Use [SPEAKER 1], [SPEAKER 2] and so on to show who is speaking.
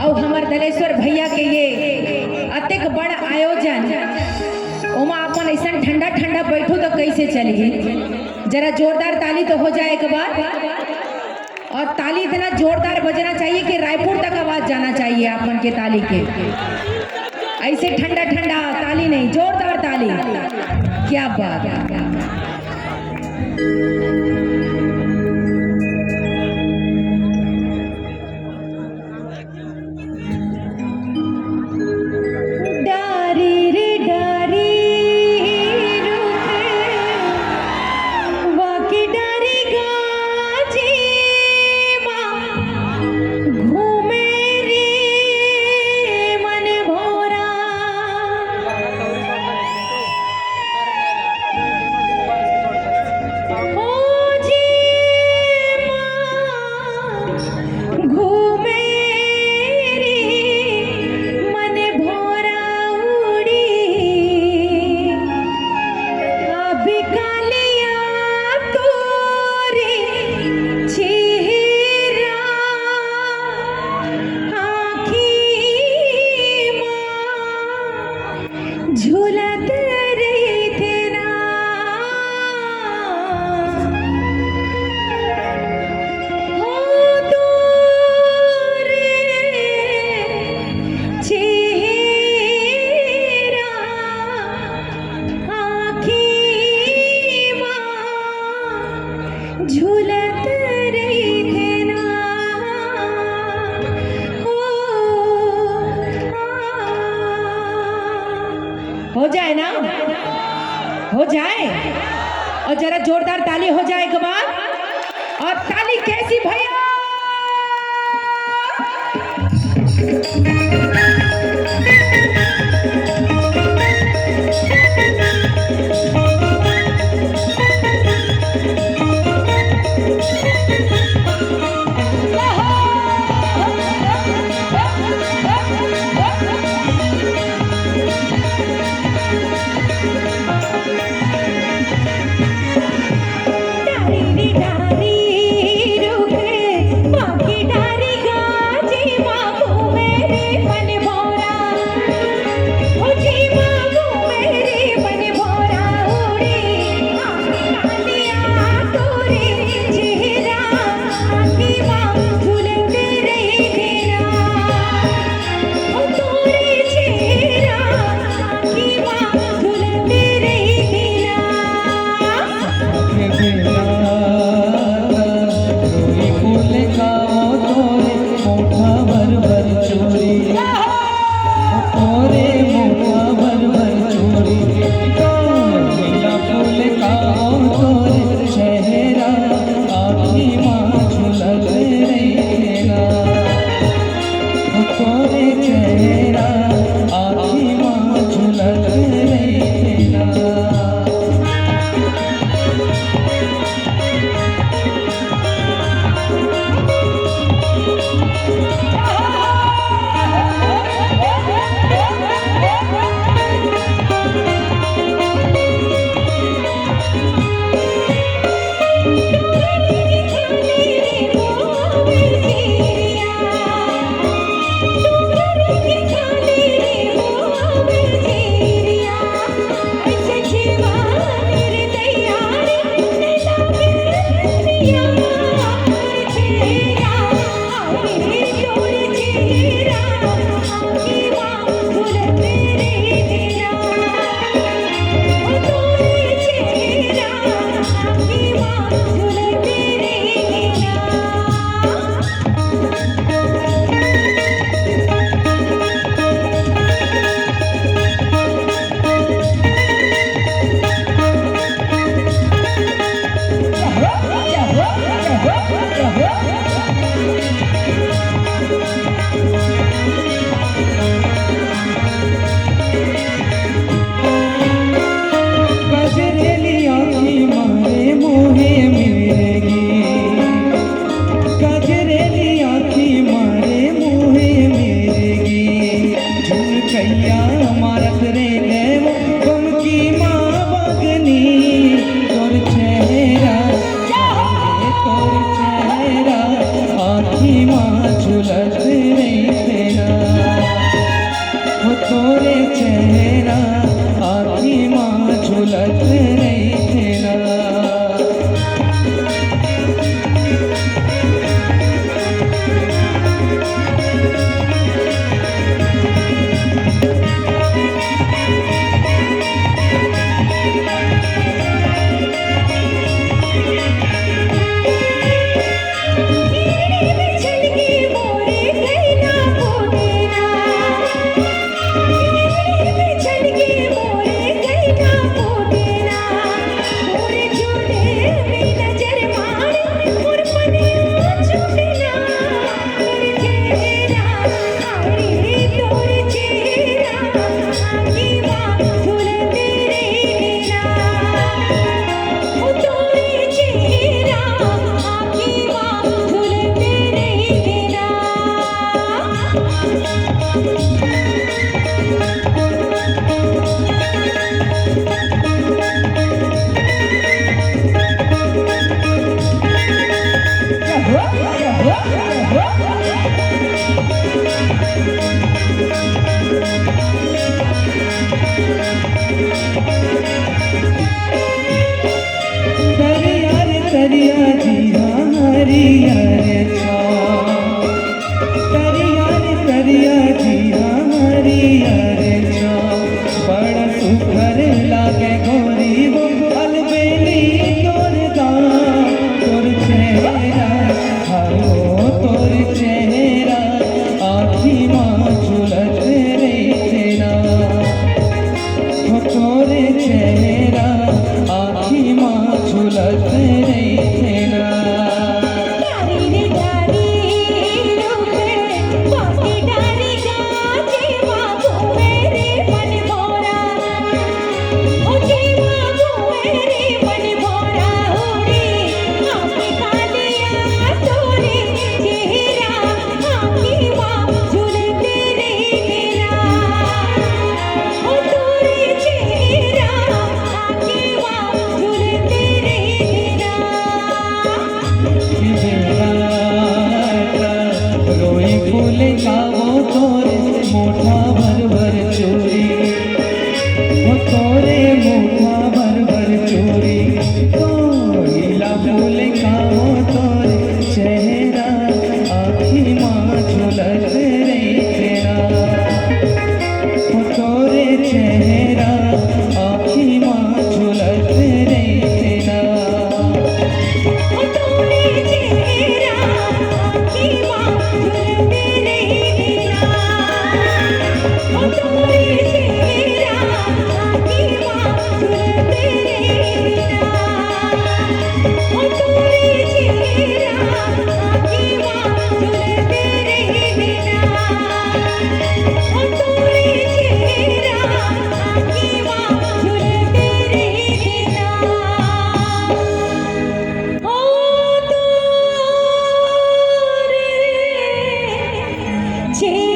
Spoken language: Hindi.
[SPEAKER 1] और हमार दलेश्वर भैया के ये अतिक बड़ आयोजन ओमा अपन ऐसा ठंडा ठंडा बैठो तो कैसे चली। जरा जोरदार ताली तो हो जाए एक बार, और ताली इतना जोरदार बजना चाहिए कि रायपुर तक आवाज जाना चाहिए अपन के ताली के। ऐसे ठंडा ठंडा ताली नहीं, जोरदार ताली। क्या बात है। हो जाए ना, हो जाए। और जरा जोरदार ताली हो जाए एक बार। और ताली कैसी भैया।
[SPEAKER 2] करिया रे छाँव करिया जी हरिया रे छाँव बड़ा सुखर लागे गोरी वो अलबेली तोर गाँव तोर चेहरा हायो तोर चेहरा आँखी माँ झुलत रे तेरा हो तोर चेहरा आँखी माँ झुलत रे तेरा
[SPEAKER 1] डारी रे डारी रूपे बाकी डारी गाजे बाबू मेरे मन भोरा ओ जे बाबू मेरे मन भोरा होरी आँखें कालिया तोरे चेहरा आँखी माँ झुलते रे तेरा ओ तोरे चेहरा आँखी माँ झुलते रे तेरा
[SPEAKER 2] रोई फूल गावो तोरे मोठा भर भर चोरी वो तोरे मोठा भर भर चोरी नीला फूल गावो तोरे चेहरा आँखी माँ झुलत रे तेरा वो तोरे चेहरा आँखी माँ झुलत रे तेरा
[SPEAKER 1] ओ तोरे चेहरा आँखी माँ झुलते रे तेरा ओ तोरे चेहरा आँखी माँ झुलते रे तेरा ओ तोरे चेहरा आँखी माँ झुलते रे तेरा ओ तोरे चेहरा आँखी माँ झुलते रे तेरा ओ तोरे चेहरा